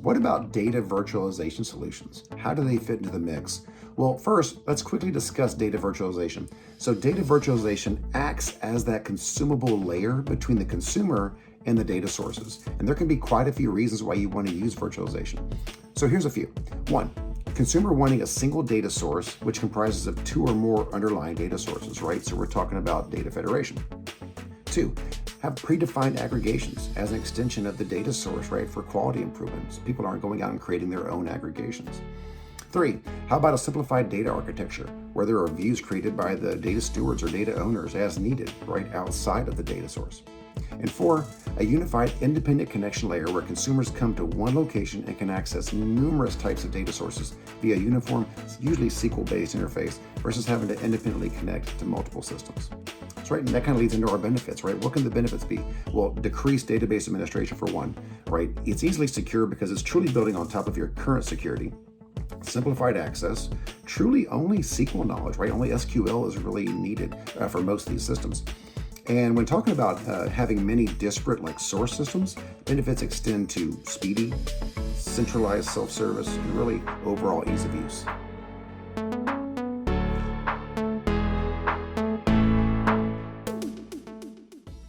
What about data virtualization solutions? How do they fit into the mix? Well, first, let's quickly discuss data virtualization. So data virtualization acts as that consumable layer between the consumer and the data sources. And there can be quite a few reasons why you want to use virtualization. So here's a few. One, consumer wanting a single data source, which comprises of two or more underlying data sources, right? So we're talking about data federation. Two, have predefined aggregations as an extension of the data source, right, for quality improvements. People aren't going out and creating their own aggregations. Three, how about a simplified data architecture where there are views created by the data stewards or data owners as needed, right, outside of the data source. And four, a unified independent connection layer where consumers come to one location and can access numerous types of data sources via a uniform, usually SQL-based interface versus having to independently connect to multiple systems. So, right, and that kind of leads into our benefits, right? What can the benefits be? Well, decreased database administration for one, right? It's easily secure because it's truly building on top of your current security. Simplified access, truly only SQL knowledge, right? Only SQL is really needed for most of these systems. And when talking about having many disparate source systems, benefits extend to speedy, centralized self-service, and really overall ease of use.